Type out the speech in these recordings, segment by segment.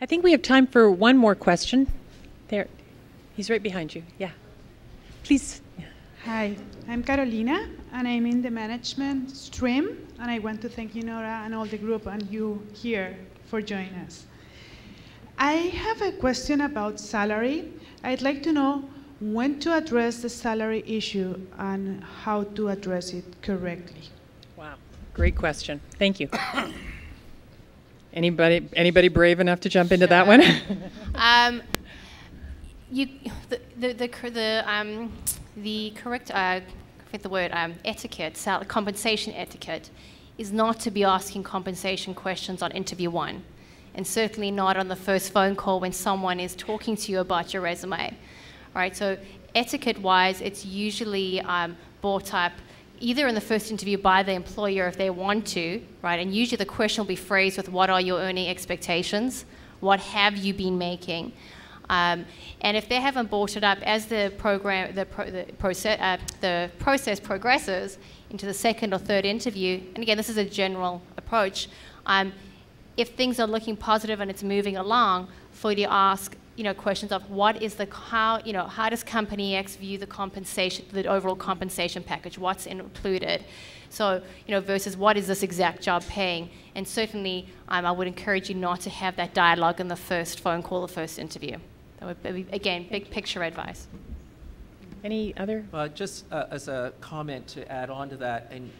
I think we have time for one more question. There, he's right behind you. Yeah, please. Hi, I'm Carolina, and I'm in the management stream, and I want to thank you, Nora, and all the group, and you here for joining us. I have a question about salary. I'd like to know when to address the salary issue and how to address it correctly. Wow, great question. Thank you. Anybody brave enough to jump into that one? The correct, I forget the word, etiquette, compensation etiquette, is not to be asking compensation questions on interview one, and certainly not on the first phone call when someone is talking to you about your resume. All right, so etiquette-wise, it's usually brought up either in the first interview by the employer if they want to, right? And usually the question will be phrased with, what are your earning expectations? What have you been making? And if they haven't brought it up as the process progresses into the second or third interview, and again, this is a general approach, if things are looking positive and it's moving along, for you to ask, questions of how does company X view the compensation, the overall compensation package, what's included? So, versus what is this exact job paying? And certainly, I would encourage you not to have that dialogue in the first phone call or first interview. That would be, again, big picture advice. Any other? Just as a comment to add on to that, and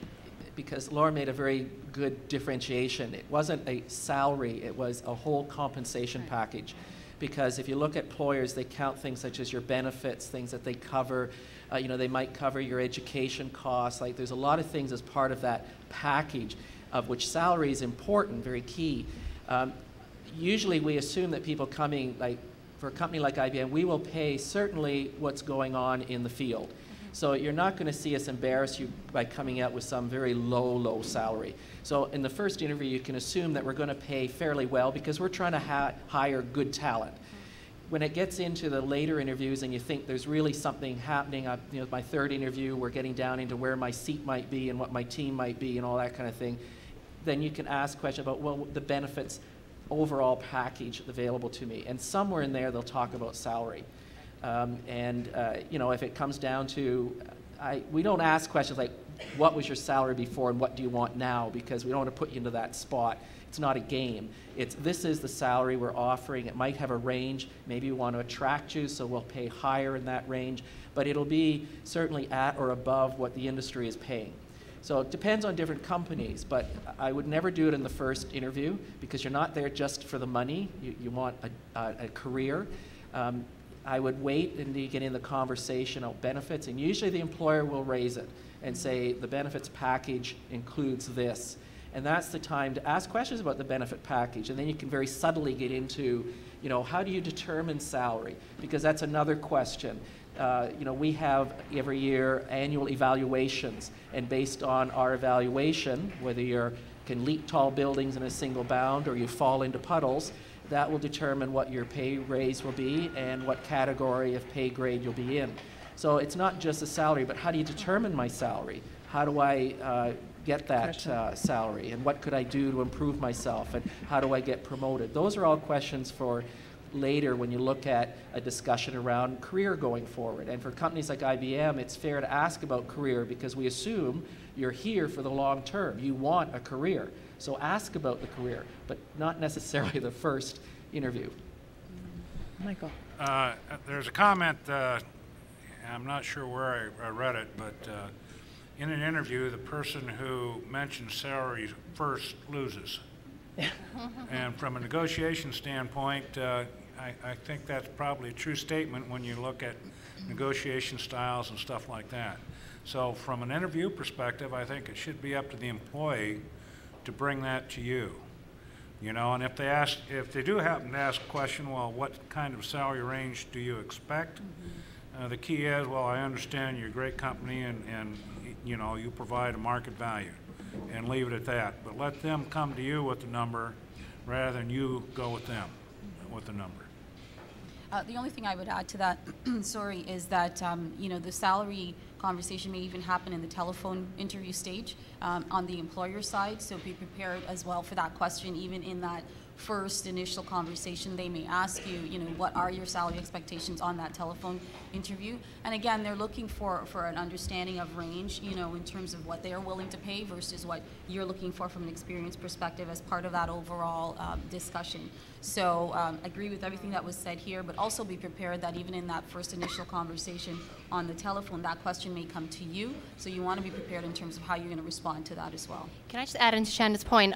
because Laura made a very good differentiation, it wasn't a salary, it was a whole compensation package. Because if you look at employers, they count things such as your benefits, things that they cover. They might cover your education costs. Like, there's a lot of things as part of that package, of which salary is important, very key. Usually we assume that people coming, like for a company like IBM, we will pay certainly what's going on in the field. So you're not going to see us embarrass you by coming out with some very low salary. So in the first interview, you can assume that we're going to pay fairly well because we're trying to hire good talent. When it gets into the later interviews and you think there's really something happening, my third interview, we're getting down into where my seat might be and what my team might be and all that kind of thing, then you can ask questions about, well, the benefits overall package available to me. And somewhere in there, they'll talk about salary. If it comes down to, we don't ask questions like, what was your salary before and what do you want now? Because we don't want to put you into that spot. It's not a game. This is the salary we're offering. It might have a range. Maybe we want to attract you, so we'll pay higher in that range. But it'll be certainly at or above what the industry is paying. So it depends on different companies, but I would never do it in the first interview because you're not there just for the money. You want a career. I would wait until you get in the conversation of benefits, and usually the employer will raise it and say the benefits package includes this. And that's the time to ask questions about the benefit package, and then you can very subtly get into, how do you determine salary? Because that's another question. We have every year annual evaluations, and based on our evaluation, whether you can leap tall buildings in a single bound or you fall into puddles, that will determine what your pay raise will be and what category of pay grade you'll be in. So it's not just the salary, but how do you determine my salary? How do I get that salary? And what could I do to improve myself? And how do I get promoted? Those are all questions for later when you look at a discussion around career going forward. And for companies like IBM, it's fair to ask about career because we assume you're here for the long term. You want a career. So ask about the career, but not necessarily the first interview. Michael. There's a comment, I'm not sure where I read it, but in an interview, the person who mentions salary first loses. And from a negotiation standpoint, I think that's probably a true statement when you look at negotiation styles and stuff like that. So from an interview perspective, I think it should be up to the employee to bring that to you. And if they do happen to ask a question, well, what kind of salary range do you expect? The key is, well, I understand you're a great company and you provide a market value, and leave it at that. But let them come to you with the number rather than you go with them with the number. The only thing I would add to that, sorry, is that the salary conversation may even happen in the telephone interview stage on the employer side. So be prepared as well for that question, even in that first initial conversation, they may ask you, you know, what are your salary expectations on that telephone interview? And again, they're looking for an understanding of range, you know, in terms of what they are willing to pay versus what you're looking for from an experience perspective as part of that overall discussion. So agree with everything that was said here, but also be prepared that even in that first initial conversation on the telephone, that question may come to you. So you want to be prepared in terms of how you're going to respond to that as well. Can I just add into Shannon's point?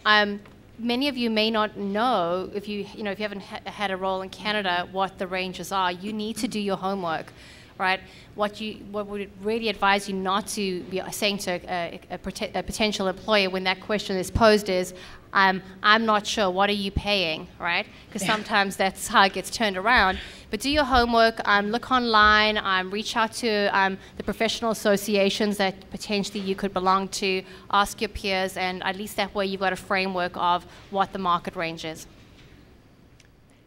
Many of you may not know, if you haven't had a role in Canada, what the ranges are. You need to do your homework, right? What would really advise you not to be saying to a potential employer when that question is posed is, I'm not sure, what are you paying, right? Because sometimes that's how it gets turned around. But do your homework, look online, reach out to the professional associations that potentially you could belong to, ask your peers, and at least that way you've got a framework of what the market range is.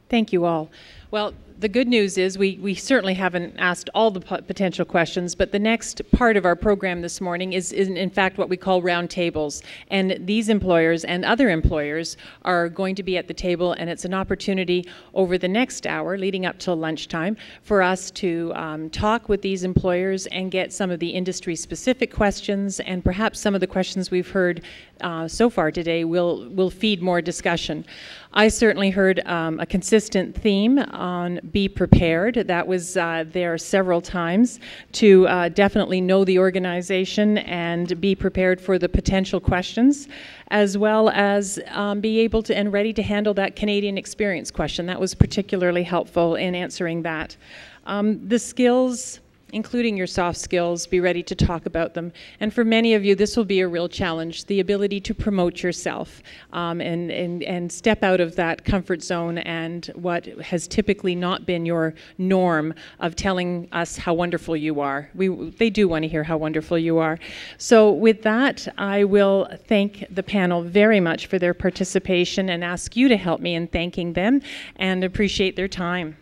Thank you all. Well, the good news is we certainly haven't asked all the potential questions, but the next part of our program this morning is in fact what we call roundtables. And these employers and other employers are going to be at the table, and it's an opportunity over the next hour leading up till lunchtime for us to talk with these employers and get some of the industry-specific questions, and perhaps some of the questions we've heard so far today will feed more discussion. I certainly heard a consistent theme on be prepared. That was there several times, to definitely know the organization and be prepared for the potential questions, as well as be able to and ready to handle that Canadian experience question. That was particularly helpful in answering that. The skills, including your soft skills, be ready to talk about them. And for many of you, this will be a real challenge, the ability to promote yourself and step out of that comfort zone and what has typically not been your norm of telling us how wonderful you are. They do want to hear how wonderful you are. So with that, I will thank the panel very much for their participation and ask you to help me in thanking them and appreciate their time.